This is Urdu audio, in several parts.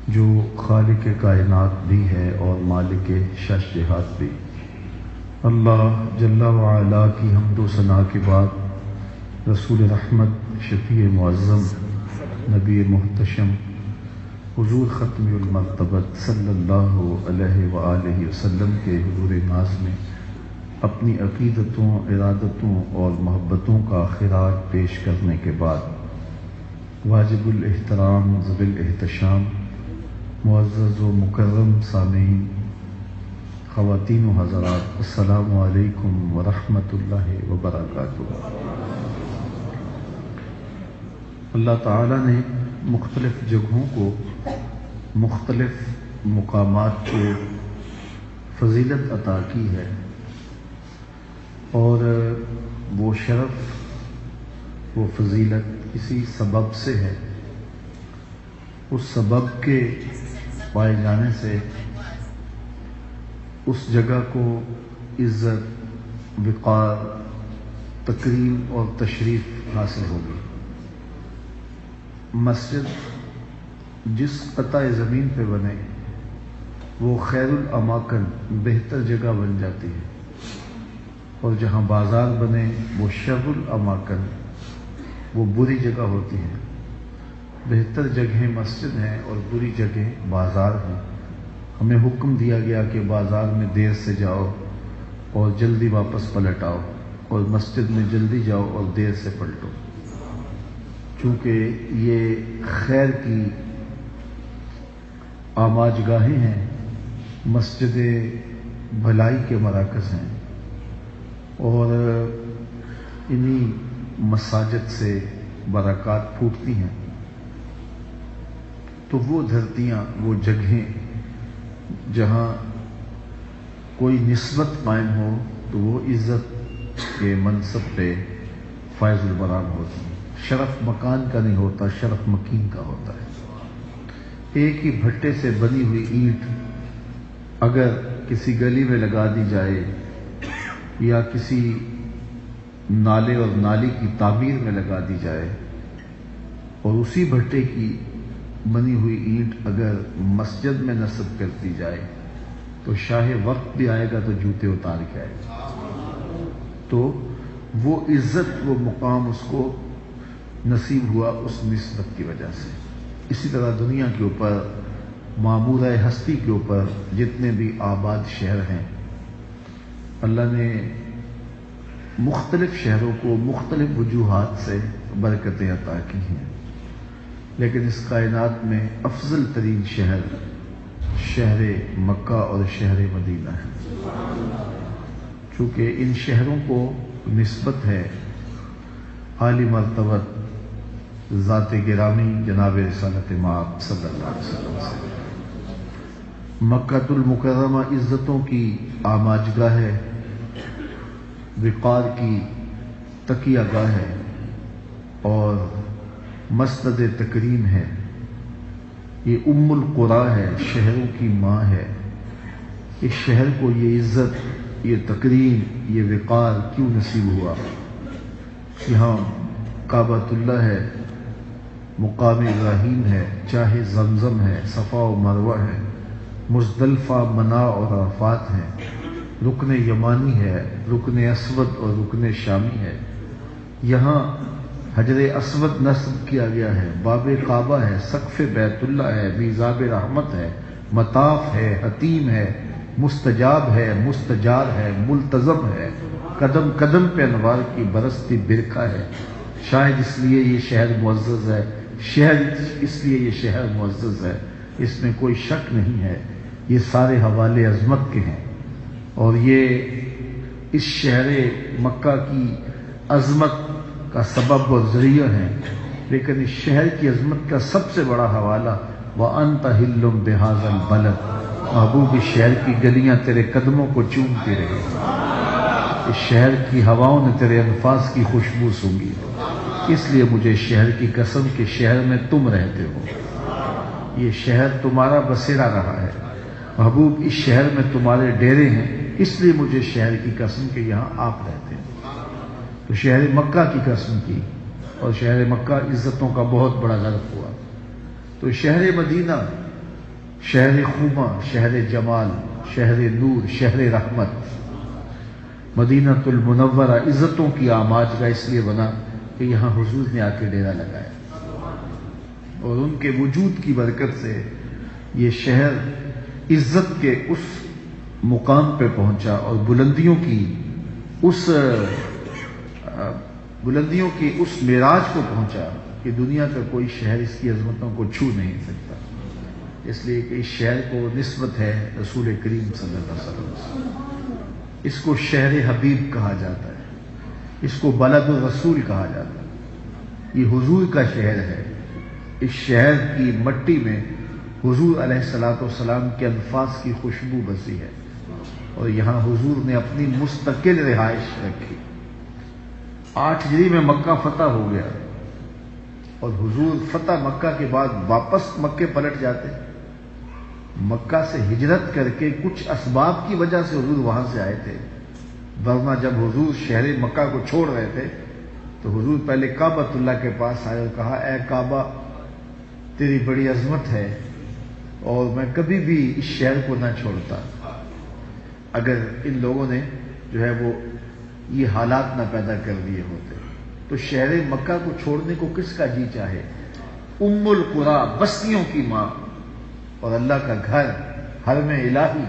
جو خالق کائنات بھی ہے اور مالک شش جہات بھی۔ اللہ جل وعلا کی حمد و ثنا کے بعد رسول رحمت، شفیع معظم، نبی محتشم، حضور ختم المرتبت صلی اللہ علیہ وآلہ وسلم کے حضور ناز میں اپنی عقیدتوں، ارادتوں اور محبتوں کا خراج پیش کرنے کے بعد واجب الاحترام ذوی الاحتشام معزز و مکرم سامعین، خواتین و حضرات، السلام علیکم ورحمۃ اللہ وبرکاتہ۔ اللہ تعالیٰ نے مختلف جگہوں کو، مختلف مقامات کو فضیلت عطا کی ہے، اور وہ شرف، وہ فضیلت کسی سبب سے ہے۔ اس سبب کے پائے جانے سے اس جگہ کو عزت، وقار، تکریم اور تشریف حاصل ہوگی۔ مسجد جس قطع زمین پہ بنے وہ خیر الاماکن، بہتر جگہ بن جاتی ہے، اور جہاں بازار بنے وہ شر الاماکن، وہ بری جگہ ہوتی ہے۔ بہتر جگہیں مسجد ہیں اور بری جگہیں بازار ہیں۔ ہمیں حکم دیا گیا کہ بازار میں دیر سے جاؤ اور جلدی واپس پلٹ آؤ، اور مسجد میں جلدی جاؤ اور دیر سے پلٹو، چونکہ یہ خیر کی آماج گاہیں ہیں، مسجد بھلائی کے مراکز ہیں، اور انہی مساجد سے برکات پھوٹتی ہیں۔ تو وہ دھرتیاں، وہ جگہیں جہاں کوئی نسبت قائم ہو تو وہ عزت کے منصب پہ فائز البرام ہوتی ہے۔ شرف مکان کا نہیں ہوتا، شرف مکین کا ہوتا ہے۔ ایک ہی بھٹے سے بنی ہوئی اینٹ اگر کسی گلی میں لگا دی جائے یا کسی نالے اور نالی کی تعمیر میں لگا دی جائے، اور اسی بھٹے کی بنی ہوئی اینٹ اگر مسجد میں نصب کر دی جائے تو شاہ وقت بھی آئے گا تو جوتے اتار کے آئے گا۔ تو وہ عزت، وہ مقام اس کو نصیب ہوا اس نسبت کی وجہ سے۔ اسی طرح دنیا کے اوپر، معمورہ ہستی کے اوپر جتنے بھی آباد شہر ہیں، اللہ نے مختلف شہروں کو مختلف وجوہات سے برکتیں عطا کی ہیں، لیکن اس کائنات میں افضل ترین شہر شہر مکہ اور شہر مدینہ ہے، چونکہ ان شہروں کو نسبت ہے عالی مرتبت ذات گرامی جناب رسالت مآب صلی اللہ علیہ وسلم سے۔ مکہ المکرمہ عزتوں کی آماجگاہ ہے، وقار کی تکیہ گاہ ہے، اور مسند تکریم ہے۔ یہ ام القریٰ ہے، شہروں کی ماں ہے۔ اس شہر کو یہ عزت، یہ تکریم، یہ وقار کیوں نصیب ہوا؟ یہاں کعبۃ اللہ ہے، مقام ابراہیم ہے، چاہے زمزم ہے، صفا و مروہ ہے، مزدلفہ، منا اور عرفات ہیں، رکن یمانی ہے، رکن اسود اور رکن شامی ہے۔ یہاں حجر اسود نصب کیا گیا ہے، باب کعبہ ہے، سقف بیت اللہ ہے، میزاب رحمت ہے، مطاف ہے، حتیم ہے، مستجاب ہے، مستجار ہے، ملتزم ہے، قدم قدم پہ انوار کی برستی برکھا ہے۔ شاید اس لیے یہ شہر معزز ہے، اس لیے یہ شہر معزز ہے، اس میں کوئی شک نہیں ہے۔ یہ سارے حوالے عظمت کے ہیں، اور یہ اس شہر مکہ کی عظمت کا سبب اور ذریعہ ہیں، لیکن اس شہر کی عظمت کا سب سے بڑا حوالہ وَأَنْتَ حِلٌّ بِهَذَا الْبَلَدِ، محبوب اس شہر کی گلیاں تیرے قدموں کو چومتی رہے، اس شہر کی ہواؤں نے تیرے انفاس کی خوشبو سونگھی، اس لیے مجھے شہر کی قسم کہ شہر میں تم رہتے ہو، یہ شہر تمہارا بسیرا رہا ہے، محبوب اس شہر میں تمہارے ڈیرے ہیں، اس لیے مجھے شہر کی قسم کہ یہاں آپ رہتے ہیں۔ تو شہر مکہ کی قسم کی، اور شہر مکہ عزتوں کا بہت بڑا ظرف ہوا۔ تو شہر مدینہ شہر خوما، شہر جمال، شہر نور، شہر رحمت، مدینہ المنورہ عزتوں کی آماج کا اس لیے بنا کہ یہاں حضور نے آ کے ڈیرا لگایا، اور ان کے وجود کی برکت سے یہ شہر عزت کے اس مقام پہ پہنچا اور بلندیوں کی اس معراج کو پہنچا کہ دنیا کا کوئی شہر اس کی عظمتوں کو چھو نہیں سکتا، اس لیے کہ اس شہر کو نسبت ہے رسول کریم صلی اللہ علیہ وسلم، اس کو شہر حبیب کہا جاتا ہے، اس کو بلد الرسول کہا جاتا ہے، یہ حضور کا شہر ہے۔ اس شہر کی مٹی میں حضور علیہ الصلوۃ والسلام کے الفاظ کی خوشبو بسی ہے، اور یہاں حضور نے اپنی مستقل رہائش رکھی۔ 8 ہجری میں مکہ فتح ہو گیا، اور حضور فتح مکہ کے بعد واپس مکے پلٹ جاتے، مکہ سے ہجرت کر کے کچھ اسباب کی وجہ سے حضور وہاں سے آئے تھے، ورنہ جب حضور شہر مکہ کو چھوڑ رہے تھے تو حضور پہلے کعبۃ اللہ کے پاس آئے اور کہا، اے کعبہ تیری بڑی عظمت ہے اور میں کبھی بھی اس شہر کو نہ چھوڑتا، اگر ان لوگوں نے جو ہے وہ یہ حالات نہ پیدا کر دیے ہوتے تو شہر مکہ کو چھوڑنے کو کس کا جی چاہے؟ ام القریٰ، بستیوں کی ماں، اور اللہ کا گھر، حرم الہی،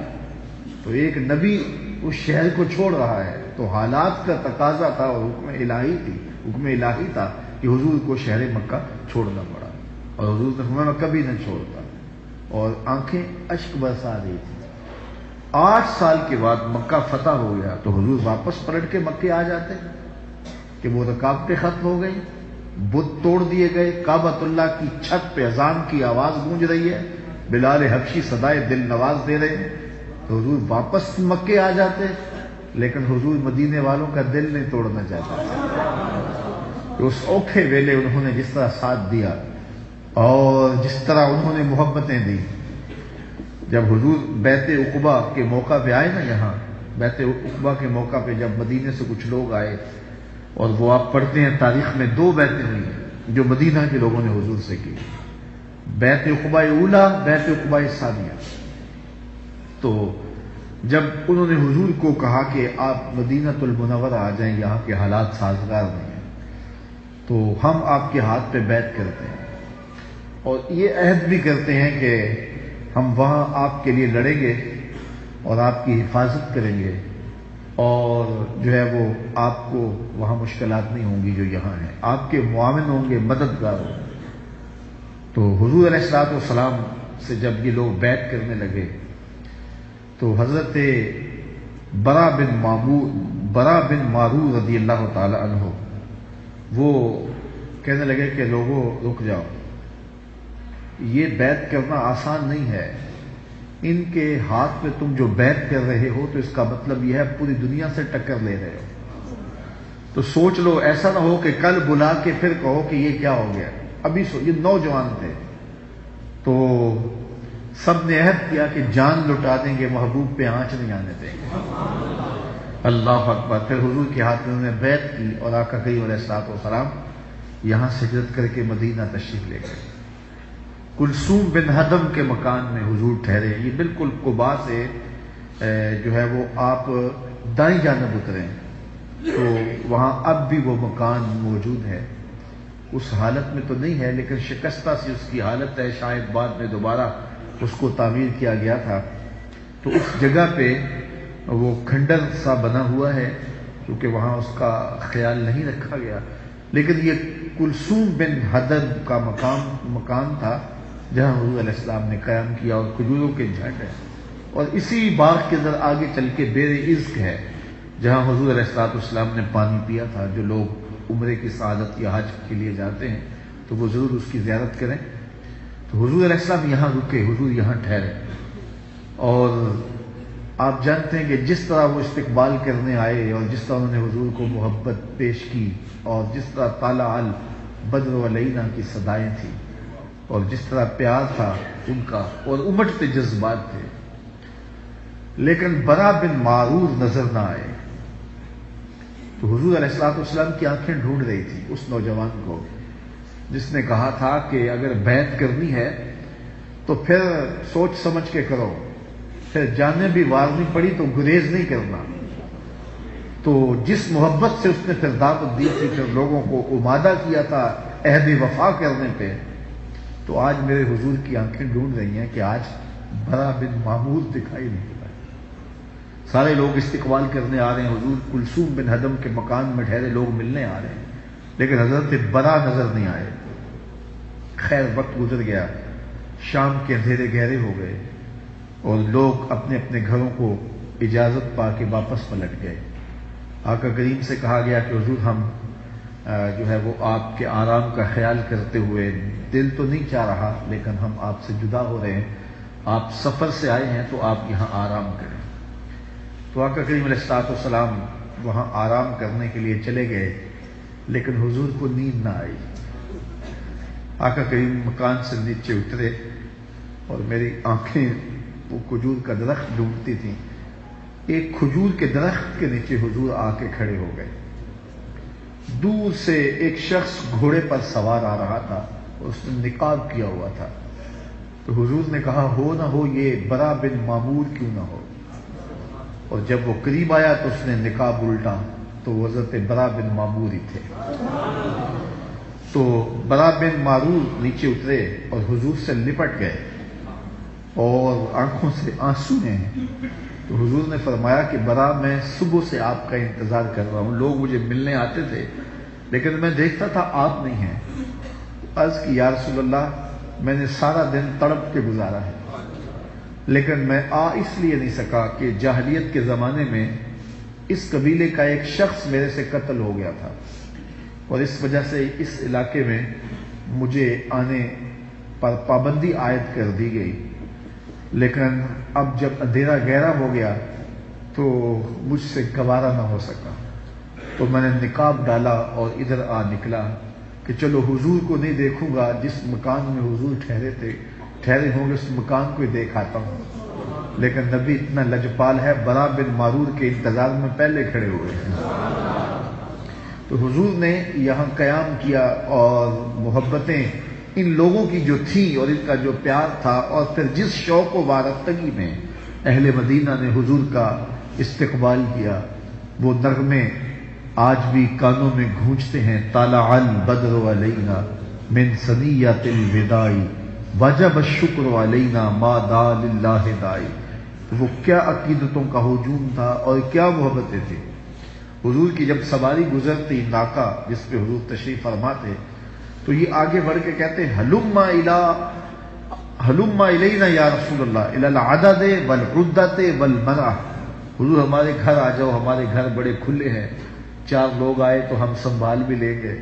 تو ایک نبی اس شہر کو چھوڑ رہا ہے تو حالات کا تقاضا تھا اور حکم الہی تھا کہ حضور کو شہر مکہ چھوڑنا پڑا، اور حضور نے فرمایا میں کبھی نہ چھوڑتا، اور آنکھیں اشک برسا رہی تھی۔ 8 سال کے بعد مکہ فتح ہو گیا تو حضور واپس پلٹ کے مکے آ جاتے کہ وہ رکاوٹیں ختم ہو گئی، بت توڑ دیے گئے، کعبۃ اللہ کی چھت پہ اذان کی آواز گونج رہی ہے، بلال حبشی صدائے دل نواز دے رہے ہیں، تو حضور واپس مکے آ جاتے، لیکن حضور مدینے والوں کا دل نہیں توڑنا چاہتا۔ اس اوکھے ویلے انہوں نے جس طرح ساتھ دیا اور جس طرح انہوں نے محبتیں دی، جب حضور بیعت عقبہ کے موقع پہ آئے نا، یہاں بیعت عقبہ کے موقع پہ جب مدینے سے کچھ لوگ آئے، اور وہ آپ پڑھتے ہیں تاریخ میں 2 بیعتیں ہوئی ہیں جو مدینہ کے لوگوں نے حضور سے کی، بیعت عقبہ اولا، بیعت عقبہ ثانیہ۔ تو جب انہوں نے حضور کو کہا کہ آپ مدینہ المنورہ آ جائیں، یہاں کے حالات سازگار نہیں ہیں، تو ہم آپ کے ہاتھ پہ بیعت کرتے ہیں اور یہ عہد بھی کرتے ہیں کہ ہم وہاں آپ کے لیے لڑیں گے اور آپ کی حفاظت کریں گے، اور جو ہے وہ آپ کو وہاں مشکلات نہیں ہوں گی جو یہاں ہیں، آپ کے معاون ہوں گے، مددگار ہوں گے۔ تو حضور علیہ الصلوۃ والسلام سے جب یہ لوگ بیعت کرنے لگے تو حضرت برا بن معرور رضی اللہ تعالی عنہ وہ کہنے لگے کہ لوگوں رک جاؤ، یہ بیعت کرنا آسان نہیں ہے، ان کے ہاتھ میں تم جو بیعت کر رہے ہو تو اس کا مطلب یہ ہے پوری دنیا سے ٹکر لے رہے ہو، تو سوچ لو ایسا نہ ہو کہ کل بلا کے پھر کہو کہ یہ کیا ہو گیا۔ ابھی یہ نوجوان تھے تو سب نے عہد کیا کہ جان لٹا دیں گے، محبوب پہ آنچ نہیں آنے دیں گے۔ اللہ اکبر۔ پھر حضور کے ہاتھ میں انہوں نے بیعت کی اور آقا کریم علیہ الصلوۃ والسلام یہاں سے ہجرت کر کے مدینہ تشریف لے گئے۔ کلثوم بن حدم کے مکان میں حضور ٹھہرے، یہ بالکل قباء سے جو ہے وہ آپ دائیں جانب اتریں تو وہاں اب بھی وہ مکان موجود ہے، اس حالت میں تو نہیں ہے لیکن شکستہ سی اس کی حالت ہے، شاید بعد میں دوبارہ اس کو تعمیر کیا گیا تھا۔ تو اس جگہ پہ وہ کھنڈر سا بنا ہوا ہے کیونکہ وہاں اس کا خیال نہیں رکھا گیا، لیکن یہ کلثوم بن حدم کا مکان تھا جہاں حضور علیہ السلام نے قیام کیا، اور کھجوروں کے جھنڈ ہے، اور اسی باغ کے ذرا آگے چل کے بیر عزق ہے جہاں حضور علیہ السلام نے پانی پیا تھا۔ جو لوگ عمرے کی سعادت یا حج کے لیے جاتے ہیں تو وہ ضرور اس کی زیارت کریں۔ تو حضور علیہ السلام یہاں رکے، حضور یہاں ٹھہرے، اور آپ جانتے ہیں کہ جس طرح وہ استقبال کرنے آئے اور جس طرح انہوں نے حضور کو محبت پیش کی، اور جس طرح طلع البدر علینا کی صدائیں تھیں، اور جس طرح پیار تھا ان کا اور امٹتے جذبات تھے، لیکن برا بن معرور نظر نہ آئے۔ تو حضور علیہ السلام کی آنکھیں ڈھونڈ رہی تھی اس نوجوان کو جس نے کہا تھا کہ اگر بیعت کرنی ہے تو پھر سوچ سمجھ کے کرو، پھر جانیں بھی وارنی پڑی تو گریز نہیں کرنا۔ تو جس محبت سے اس نے پھر دعوت دی تھی، پھر لوگوں کو امادہ کیا تھا عہد وفا کرنے پہ، تو آج میرے حضور کی آنکھیں ڈھونڈ رہی ہیں کہ آج برا بن معمور دکھائی نہیں پڑا۔ سارے لوگ استقبال کرنے آ رہے ہیں، حضور کلثوم بن ہدم کے مکان میں ٹھہرے لوگ ملنے آ رہے ہیں، لیکن حضرت برا نظر نہیں آئے۔ خیر وقت گزر گیا، شام کے اندھیرے گہرے ہو گئے اور لوگ اپنے اپنے گھروں کو اجازت پا کے واپس پلٹ گئے۔ آقا کریم سے کہا گیا کہ حضور ہم جو ہے وہ آپ کے آرام کا خیال کرتے ہوئے، دل تو نہیں چاہ رہا لیکن ہم آپ سے جدا ہو رہے ہیں، آپ سفر سے آئے ہیں تو آپ یہاں آرام کریں۔ تو آقا کریم علیہ السلام وہاں آرام کرنے کے لیے چلے گئے، لیکن حضور کو نیند نہ آئی۔ آقا کریم مکان سے نیچے اترے اور میری آنکھیں وہ کھجور کا درخت ڈھونڈتی تھیں۔ ایک کھجور کے درخت کے نیچے حضور آ کے کھڑے ہو گئے۔ دور سے ایک شخص گھوڑے پر سوار آ رہا تھا، اس نے نقاب کیا ہوا تھا۔ تو حضور نے کہا ہو نہ ہو یہ برا بن معمور کیوں نہ ہو، اور جب وہ قریب آیا تو اس نے نقاب الٹا تو وہ حضرت برا بن معمور ہی تھے۔ تو برا بن معمور نیچے اترے اور حضور سے لپٹ گئے اور آنکھوں سے آنسو ہیں۔ تو حضور نے فرمایا کہ برا میں صبح سے آپ کا انتظار کر رہا ہوں، لوگ مجھے ملنے آتے تھے لیکن میں دیکھتا تھا آپ نہیں ہیں۔ عرض کی یا رسول اللہ میں نے سارا دن تڑپ کے گزارا ہے، لیکن میں اس لیے نہیں سکا کہ جاہلیت کے زمانے میں اس قبیلے کا ایک شخص میرے سے قتل ہو گیا تھا، اور اس وجہ سے اس علاقے میں مجھے آنے پر پابندی عائد کر دی گئی، لیکن اب جب اندھیرا گہرا ہو گیا تو مجھ سے گوارا نہ ہو سکا، تو میں نے نقاب ڈالا اور ادھر آ نکلا کہ چلو حضور کو نہیں دیکھوں گا، جس مکان میں حضور ٹھہرے ہوں گے اس مکان کو ہی دیکھ آتا ہوں۔ لیکن نبی اتنا لجپال ہے، برا بن معرور کے انتظار میں پہلے کھڑے ہوئے ہیں۔ تو حضور نے یہاں قیام کیا اور محبتیں ان لوگوں کی جو تھیں اور ان کا جو پیار تھا، اور پھر جس شوق و وارفتگی میں اہل مدینہ نے حضور کا استقبال کیا، وہ نغمے آج بھی کانوں میں گونجتے ہیں۔ طالع البدر علینا من ثنیۃ الوداع وجب الشکر علینا ما دعا للہ داعی۔ وہ کیا عقیدتوں کا ہجوم تھا اور کیا محبتیں تھیں۔ حضور کی جب سواری گزرتی ناکا جس پہ حضور تشریف فرما تھے، تو یہ آگے بڑھ کے کہتے ہیں ہلم الینا یا رسول اللہ الی العدد والعدۃ والمنع۔ حضور ہمارے گھر آ جاؤ، ہمارے گھر بڑے کھلے ہیں، 4 لوگ آئے تو ہم سنبھال بھی لیں گے،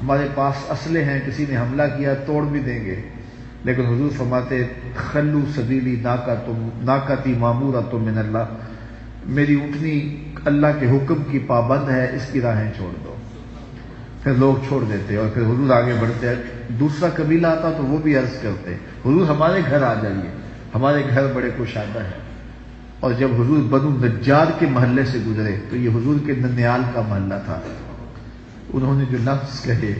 ہمارے پاس اسلحے ہیں، کسی نے حملہ کیا توڑ بھی دیں گے۔ لیکن حضور فرماتے خلو سبیلی ناقتی معمورۃ من اللہ، میری اونٹنی اللہ کے حکم کی پابند ہے، اس کی راہیں چھوڑ دو۔ پھر لوگ چھوڑ دیتے اور پھر حضور آگے بڑھتے۔ دوسرا قبیلہ آتا تو وہ بھی عرض کرتے حضور ہمارے گھر آ جائیے، ہمارے گھر بڑے کشادہ ہیں۔ اور جب حضور بنو نجار کے محلے سے گزرے تو یہ حضور کے ننیال کا محلہ تھا، انہوں نے جو لفظ کہے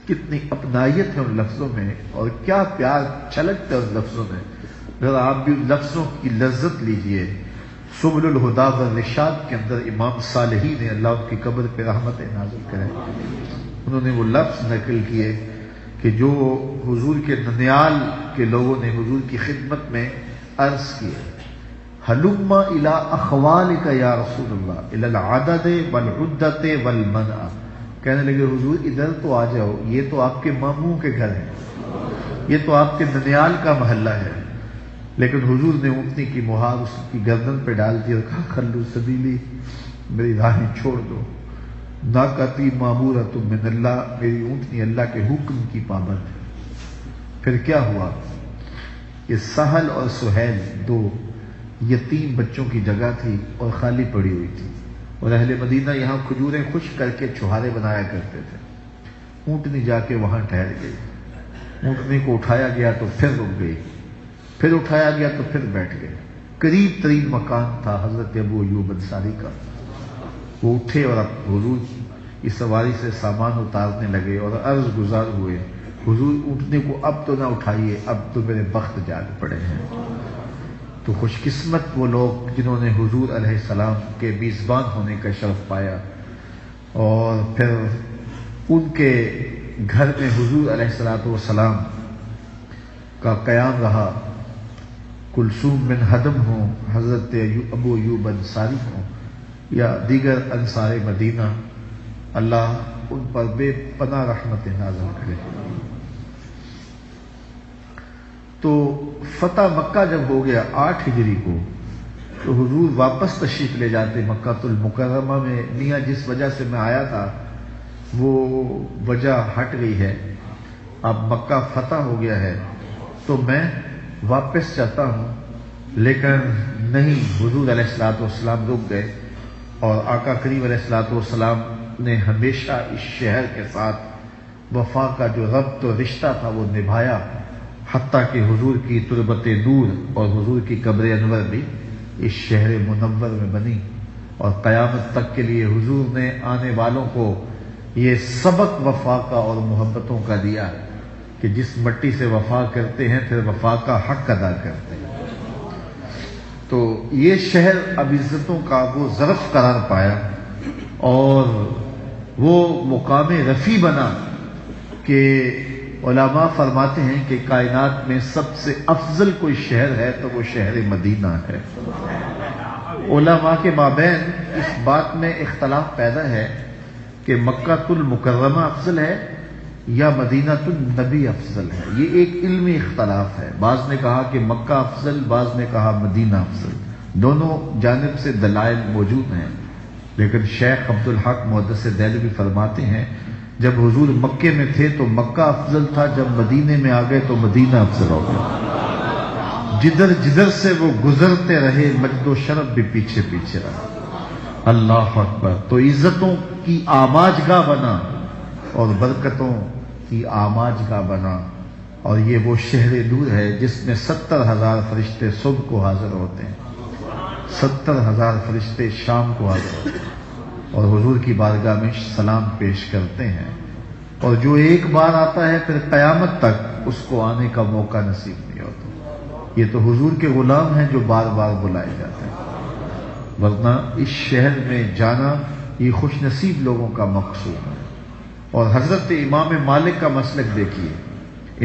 کتنی اپنائیت ہے ان لفظوں میں اور کیا پیار چھلکتا ہے ان لفظوں میں۔ ذرا آپ بھی ان لفظوں کی لذت لیجئے۔ سبل الہدا والرشاد کے اندر امام صالحی نے اللہ ان کی قبر پہ رحمت نازل کرے، انہوں نے وہ لفظ نقل کیے کہ جو حضور کے ننیال کے لوگوں نے حضور کی خدمت میں عرض کیے ہلم الی اخوالک یا رسول اللہ الی العدد والعدۃ والمنع، کہنے لگے حضور ادھر تو آ جاؤ، یہ تو آپ کے ماموں کے گھر ہیں، یہ تو آپ کے ننیال کا محلہ ہے۔ لیکن حضور نے اونٹنی کی مہار اس کی گردن پہ ڈال دی اور کہا خلو سبیلی، میری راہیں چھوڑ دو، ناقتی معمورۃ من اللہ، میری اونٹنی اللہ کے حکم کی پابند ہے۔ پھر کیا ہوا؟ یہ سہل اور سہیل 2 یتیم بچوں کی جگہ تھی اور خالی پڑی ہوئی تھی، اور اہل مدینہ یہاں کھجوریں خشک کر کے چھہارے بنایا کرتے تھے۔ اونٹنی جا کے وہاں ٹھہر گئی، اونٹنی کو اٹھایا گیا تو پھر رک گئی، پھر اٹھایا گیا تو پھر بیٹھ گئے۔ قریب ترین مکان تھا حضرت ابو ایوب انصاری کا، وہ اٹھے اور اب حضور اس سواری سے سامان اتارنے لگے اور عرض گزار ہوئے، حضور اٹھنے کو اب تو نہ اٹھائیے، اب تو میرے بخت جاگ پڑے ہیں۔ تو خوش قسمت وہ لوگ جنہوں نے حضور علیہ السلام کے میزبان ہونے کا شرف پایا، اور پھر ان کے گھر میں حضور علیہ السلام کا قیام رہا۔ کلثوم بن ہدم ہوں، حضرت ابو ایوب انصاری ہوں، یا دیگر انصار مدینہ، اللہ ان پر بے پناہ رحمت نازل کرے۔ تو فتح مکہ جب ہو گیا 8 ہجری کو، تو حضور واپس تشریف لے جاتے مکہ المکرمہ میں۔ میاں جس وجہ سے میں آیا تھا وہ وجہ ہٹ گئی ہے، اب مکہ فتح ہو گیا ہے، تو میں واپس چاہتا ہوں، لیکن نہیں، حضور علیہ السلام رک گئے، اور آقا کریم علیہ السلام نے ہمیشہ اس شہر کے ساتھ وفا کا جو ربط و رشتہ تھا وہ نبھایا، حتیٰ کہ حضور کی تربت نور اور حضور کی قبر انور بھی اس شہر منور میں بنی، اور قیامت تک کے لیے حضور نے آنے والوں کو یہ سبق وفا کا اور محبتوں کا دیا کہ جس مٹی سے وفا کرتے ہیں پھر وفا کا حق ادا کرتے ہیں۔ تو یہ شہر اب عزتوں کا وہ ظرف قرار پایا، اور وہ مقام رفیع بنا کہ علماء فرماتے ہیں کہ کائنات میں سب سے افضل کوئی شہر ہے تو وہ شہر مدینہ ہے۔ علماء کے مابین اس بات میں اختلاف پیدا ہے کہ مکہ المکرمہ افضل ہے یا مدینہ النبی افضل ہے۔ یہ ایک علمی اختلاف ہے، بعض نے کہا کہ مکہ افضل، بعض نے کہا مدینہ افضل، دونوں جانب سے دلائل موجود ہیں، لیکن شیخ عبدالحق محدث دہلوی فرماتے ہیں جب حضور مکے میں تھے تو مکہ افضل تھا، جب مدینے میں آ گئے تو مدینہ افضل ہو گیا۔ جدھر جدھر سے وہ گزرتے رہے مجد و شرف بھی پیچھے پیچھے رہا۔ اللہ اکبر۔ تو عزتوں کی آماج گاہ بنا اور برکتوں کی آماج گاہ بنا، اور یہ وہ شہر نور ہے جس میں 70,000 فرشتے صبح کو حاضر ہوتے ہیں، 70,000 فرشتے شام کو حاضر ہوتے ہیں، اور حضور کی بارگاہ میں سلام پیش کرتے ہیں، اور جو ایک بار آتا ہے پھر قیامت تک اس کو آنے کا موقع نصیب نہیں ہوتا۔ یہ تو حضور کے غلام ہیں جو بار بار بلائے جاتے ہیں، ورنہ اس شہر میں جانا یہ خوش نصیب لوگوں کا مقصود ہے۔ اور حضرت امام مالک کا مسلک دیکھیے،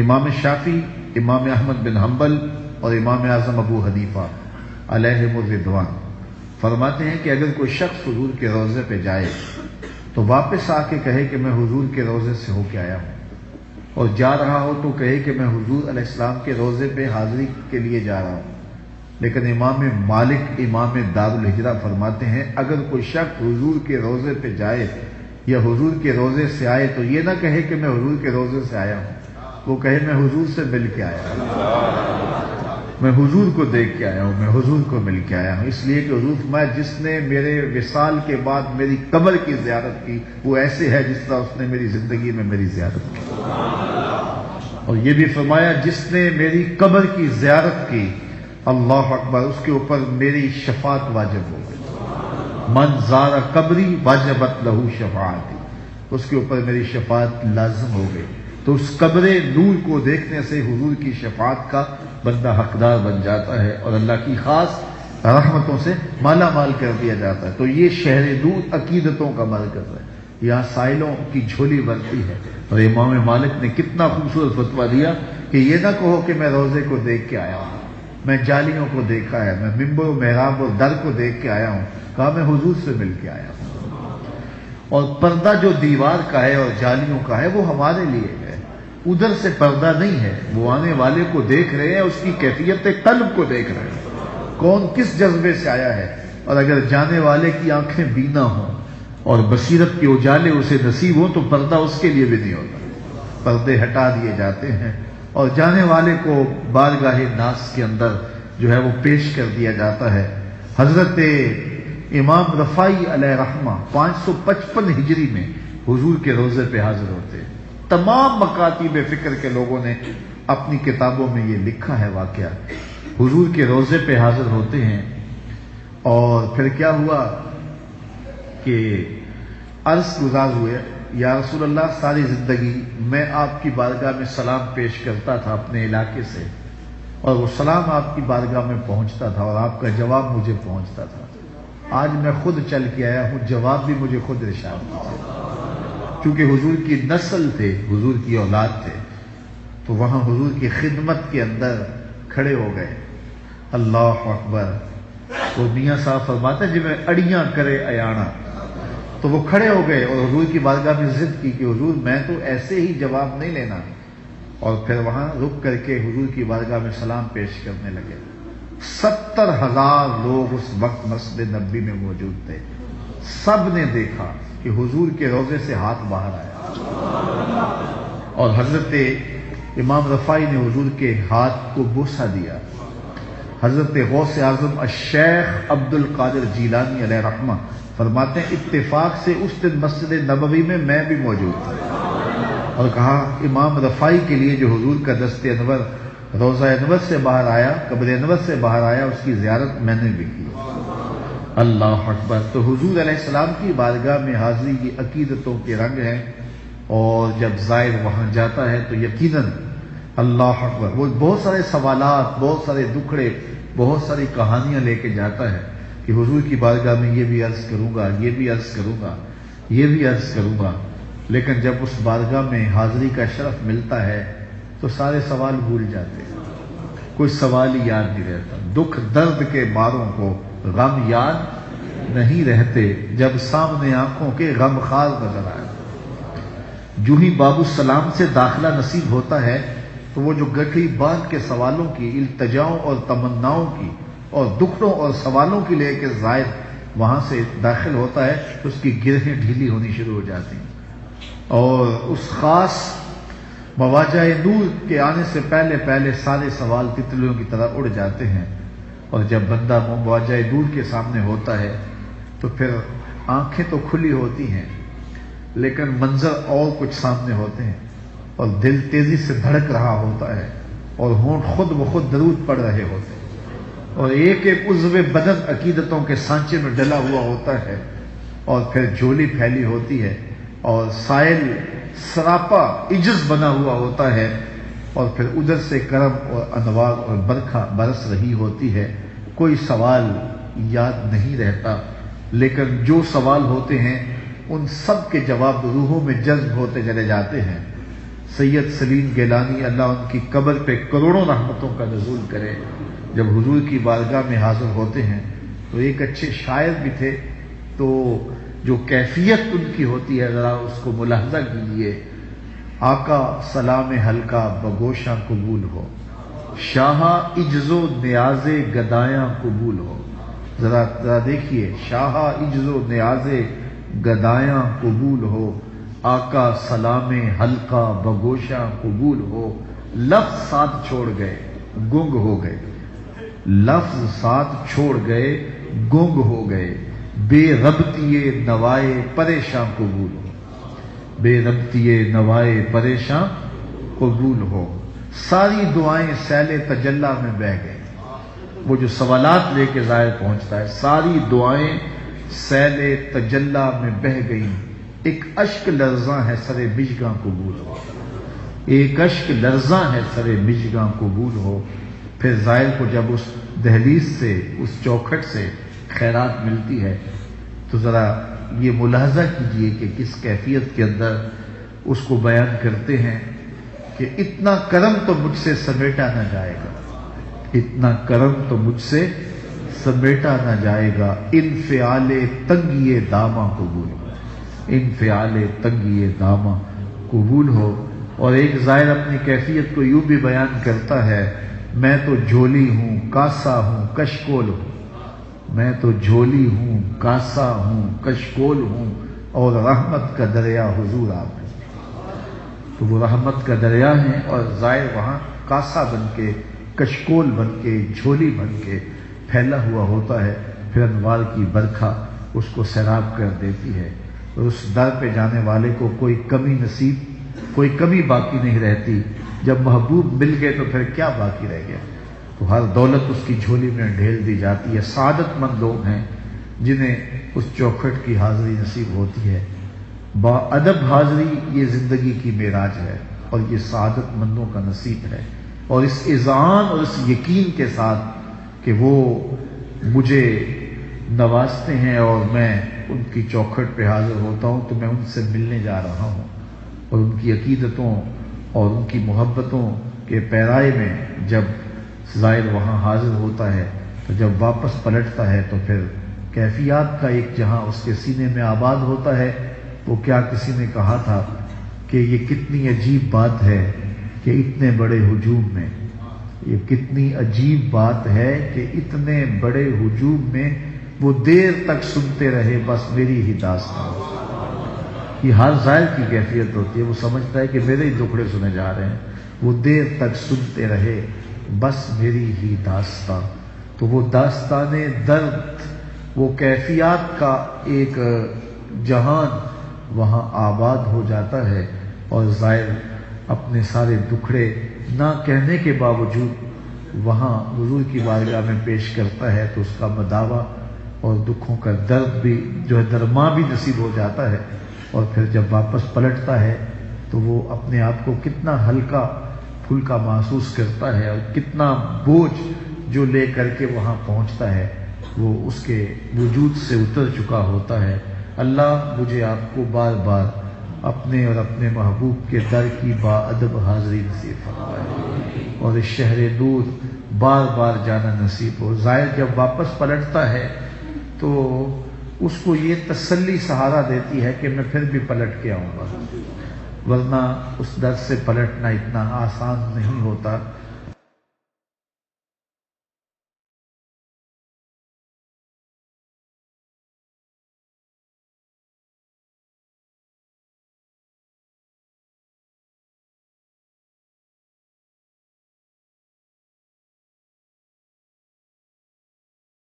امام شافعی، امام احمد بن حنبل اور امام اعظم ابو حنیفہ علیہم الرضوان فرماتے ہیں کہ اگر کوئی شخص حضور کے روضے پہ جائے تو واپس آ کے کہے کہ میں حضور کے روضے سے ہو کے آیا ہوں، اور جا رہا ہو تو کہے کہ میں حضور علیہ السلام کے روضے پہ حاضری کے لیے جا رہا ہوں۔ لیکن امام مالک امام دار الہجرہ فرماتے ہیں اگر کوئی شخص حضور کے روضے پہ جائے یا حضور کے روضے سے آئے تو یہ نہ کہے کہ میں حضور کے روضے سے آیا ہوں، وہ کہے میں حضور سے مل کے آیا ہوں، میں حضور کو دیکھ کے آیا ہوں، میں حضور کو مل کے آیا ہوں۔ اس لیے کہ حضور فرمایا جس نے میرے وصال کے بعد میری قبر کی زیارت کی وہ ایسے ہے جس طرح اس نے میری زندگی میں میری زیارت کی، اور یہ بھی فرمایا جس نے میری قبر کی زیارت کی، اللہ اکبر، اس کے اوپر میری شفاعت واجب ہو گئی۔ من زار قبری واجبت لہو شفاعتی، اس کے اوپر میری شفاعت لازم ہو گئی۔ تو اس قبر نور کو دیکھنے سے حضور کی شفاعت کا بندہ حقدار بن جاتا ہے اور اللہ کی خاص رحمتوں سے مالا مال کر دیا جاتا ہے۔ تو یہ شہر نور عقیدتوں کا مرکز ہے، یہاں سائلوں کی جھولی بنتی ہے، اور امام مالک نے کتنا خوبصورت فتویٰ دیا کہ یہ نہ کہو کہ میں روضے کو دیکھ کے آیا ہوں، میں جالیوں کو دیکھا ہے، میں ممبر و محراب و در کو دیکھ کے آیا ہوں، کہا میں حضور سے مل کے آیا ہوں۔ اور پردہ جو دیوار کا ہے اور جالیوں کا ہے وہ ہمارے لیے ہے، ادھر سے پردہ نہیں ہے، وہ آنے والے کو دیکھ رہے ہیں، اس کی کیفیت قلب کو دیکھ رہے ہیں، کون کس جذبے سے آیا ہے۔ اور اگر جانے والے کی آنکھیں بینا ہوں اور بصیرت کے اجالے اسے نصیب ہوں تو پردہ اس کے لیے بھی نہیں ہوتا، پردے ہٹا دیے جاتے ہیں، اور جانے والے کو بارگاہ ناس کے اندر جو ہے وہ پیش کر دیا جاتا ہے۔ حضرت امام رفاعی علیہ رحمہ 555 ہجری میں حضور کے روضے پہ حاضر ہوتے ہیں۔ تمام مکاتب فکر کے لوگوں نے اپنی کتابوں میں یہ لکھا ہے واقعہ، حضور کے روضے پہ حاضر ہوتے ہیں، اور پھر کیا ہوا کہ عرض گزار ہوئے، یا رسول اللہ ساری زندگی میں آپ کی بارگاہ میں سلام پیش کرتا تھا اپنے علاقے سے، اور وہ سلام آپ کی بارگاہ میں پہنچتا تھا اور آپ کا جواب مجھے پہنچتا تھا۔ آج میں خود چل کے آیا ہوں، جواب بھی مجھے خود ارشاد کیجیے۔ چونکہ حضور کی نسل تھے، حضور کی اولاد تھے، تو وہاں حضور کی خدمت کے اندر کھڑے ہو گئے۔ اللہ اکبر۔ وہ میاں صاحب فرماتے ہیں جی میں اڑیاں کرے ایانا، تو وہ کھڑے ہو گئے اور حضور کی بارگاہ میں ضد کی کہ حضور میں تو ایسے ہی جواب نہیں لینا، اور پھر وہاں رک کر کے حضور کی بارگاہ میں سلام پیش کرنے لگے۔ 70,000 لوگ اس وقت مسجد نبوی میں موجود تھے، سب نے دیکھا کہ حضور کے روضے سے ہاتھ باہر آیا، اور حضرت امام رفاعی نے حضور کے ہاتھ کو بوسہ دیا۔ حضرت غوث اعظم الشیخ عبد القادر جیلانی علیہ رحمہ فرماتے ہیں اتفاق سے اس دن مسجد نبوی میں میں بھی موجود تھا، اور کہا امام رفاعی کے لیے جو حضور کا دست انور روضہ انور سے باہر آیا، قبر انور سے باہر آیا، اس کی زیارت میں نے بھی کی۔ اللہ اکبر۔ تو حضور علیہ السلام کی بارگاہ میں حاضری کی عقیدتوں کے رنگ ہیں، اور جب زائر وہاں جاتا ہے تو یقیناً اللہ اکبر وہ بہت سارے سوالات، بہت سارے دکھڑے، بہت ساری کہانیاں لے کے جاتا ہے کہ حضور کی بارگاہ میں یہ بھی عرض کروں گا، یہ بھی عرض کروں گا، یہ بھی عرض کروں گا، لیکن جب اس بارگاہ میں حاضری کا شرف ملتا ہے تو سارے سوال بھول جاتے ہیں، کوئی سوال ہی یاد نہیں رہتا۔ دکھ درد کے ماروں کو غم یاد نہیں رہتے، جب سامنے آنکھوں کے غم خار نظر آئے۔ جو ہی باب السلام سے داخلہ نصیب ہوتا ہے تو وہ جو گٹھڑی باندھ کے سوالوں کی، التجاؤں اور تمناؤں کی اور دکھڑوں اور سوالوں کی لے کے زائر وہاں سے داخل ہوتا ہے تو اس کی گرہیں ڈھیلی ہونی شروع ہو جاتی ہیں، اور اس خاص مواجہ نور کے آنے سے پہلے پہلے سارے سوال تتلیوں کی طرح اڑ جاتے ہیں، اور جب بندہ مواجہ نور کے سامنے ہوتا ہے تو پھر آنکھیں تو کھلی ہوتی ہیں لیکن منظر اور کچھ سامنے ہوتے ہیں، اور دل تیزی سے دھڑک رہا ہوتا ہے، اور ہونٹ خود بخود درود پڑھ رہے ہوتے ہیں، اور ایک ایک عضو بدن عقیدتوں کے سانچے میں ڈلا ہوا ہوتا ہے، اور پھر جھولی پھیلی ہوتی ہے، اور سائل سراپا عجز بنا ہوا ہوتا ہے، اور پھر ادھر سے کرم اور انوار اور برکھا برس رہی ہوتی ہے۔ کوئی سوال یاد نہیں رہتا، لیکن جو سوال ہوتے ہیں ان سب کے جواب روحوں میں جذب ہوتے چلے جاتے ہیں۔ سید سلیم گیلانی اللہ ان کی قبر پہ کروڑوں رحمتوں کا نزول کرے، جب حضور کی بارگاہ میں حاضر ہوتے ہیں تو ایک اچھے شاعر بھی تھے، تو جو کیفیت ان کی ہوتی ہے ذرا اس کو ملاحظہ کیجیے۔ آقا سلام حلقہ بگوشاں قبول ہو، شاہ عجز و نیاز گدایاں قبول ہو۔ ذرا دیکھیے، شاہ عجز و نیاز گدایاں قبول ہو، آقا سلام حلقہ بگوشاں قبول ہو۔ لفظ ساتھ چھوڑ گئے گنگ ہو گئے، لفظ ساتھ چھوڑ گئے گنگ ہو گئے، بے ربطیے نوائے پریشاں قبول ہو، بے ربطیے نوائے پریشاں قبول ہو۔ ساری دعائیں سیل تجلی میں بہہ گئیں۔ وہ جو سوالات لے کے ظاہر پہنچتا ہے، ساری دعائیں سیل تجلی میں بہہ گئیں، ایک اشک لرزاں ہے سر مژگاں قبول ہو، ایک اشک لرزاں ہے سر مژگاں قبول ہو۔ پھر زائر کو جب اس دہلیز سے، اس چوکھٹ سے خیرات ملتی ہے تو ذرا یہ ملاحظہ کیجئے کہ کس کیفیت کے اندر اس کو بیان کرتے ہیں کہ اتنا کرم تو مجھ سے سمیٹا نہ جائے گا، اتنا کرم تو مجھ سے سمیٹا نہ جائے گا، انفعال تنگی داماں قبول ہو، انفعال تنگی داماں قبول ہو۔ اور ایک زائر اپنی کیفیت کو یوں بھی بیان کرتا ہے، میں تو جھولی ہوں کاسا ہوں کشکول ہوں، میں تو جھولی ہوں کاسا ہوں کشکول ہوں، اور رحمت کا دریا حضور آپ ہیں۔ تو وہ رحمت کا دریا ہیں، اور زائر وہاں کاسا بن کے، کشکول بن کے، جھولی بن کے پھیلا ہوا ہوتا ہے۔ پھر انوار کی برکھا اس کو سیراب کر دیتی ہے، اور اس در پہ جانے والے کو کوئی کمی نصیب، کوئی کمی باقی نہیں رہتی۔ جب محبوب مل گئے تو پھر کیا باقی رہ گیا؟ تو ہر دولت اس کی جھولی میں ڈھیل دی جاتی ہے۔ سعادت مند لوگ ہیں جنہیں اس چوکھٹ کی حاضری نصیب ہوتی ہے۔ باادب حاضری یہ زندگی کی معراج ہے اور یہ سعادت مندوں کا نصیب ہے، اور اس اذعان اور اس یقین کے ساتھ کہ وہ مجھے نوازتے ہیں اور میں ان کی چوکھٹ پہ حاضر ہوتا ہوں، تو میں ان سے ملنے جا رہا ہوں اور ان کی عقیدتوں اور ان کی محبتوں کے پیرائے میں جب زائر وہاں حاضر ہوتا ہے تو جب واپس پلٹتا ہے تو پھر کیفیات کا ایک جہاں اس کے سینے میں آباد ہوتا ہے۔ وہ کیا کسی نے کہا تھا کہ یہ کتنی عجیب بات ہے کہ اتنے بڑے ہجوم میں، یہ کتنی عجیب بات ہے کہ اتنے بڑے ہجوم میں وہ دیر تک سنتے رہے بس میری ہی داستان۔ یہ ہر زائر کی کیفیت ہوتی ہے، وہ سمجھتا ہے کہ میرے ہی دکھڑے سنے جا رہے ہیں، وہ دیر تک سنتے رہے بس میری ہی داستان۔ تو وہ داستان درد، وہ کیفیات کا ایک جہان وہاں آباد ہو جاتا ہے، اور زائر اپنے سارے دکھڑے نہ کہنے کے باوجود وہاں حضور کی بارگاہ میں پیش کرتا ہے، تو اس کا مداوع اور دکھوں کا درد بھی جو ہے درما بھی نصیب ہو جاتا ہے، اور پھر جب واپس پلٹتا ہے تو وہ اپنے آپ کو کتنا ہلکا پھلکا محسوس کرتا ہے، اور کتنا بوجھ جو لے کر کے وہاں پہنچتا ہے وہ اس کے وجود سے اتر چکا ہوتا ہے۔ اللہ مجھے آپ کو بار بار اپنے اور اپنے محبوب کے در کی باادب حاضری نصیب فرمائے، اور اس شہر دور بار بار جانا نصیب ہو۔ زائر جب واپس پلٹتا ہے تو اس کو یہ تسلی سہارا دیتی ہے کہ میں پھر بھی پلٹ کے آؤں گا، ورنہ اس در سے پلٹنا اتنا آسان نہیں ہوتا۔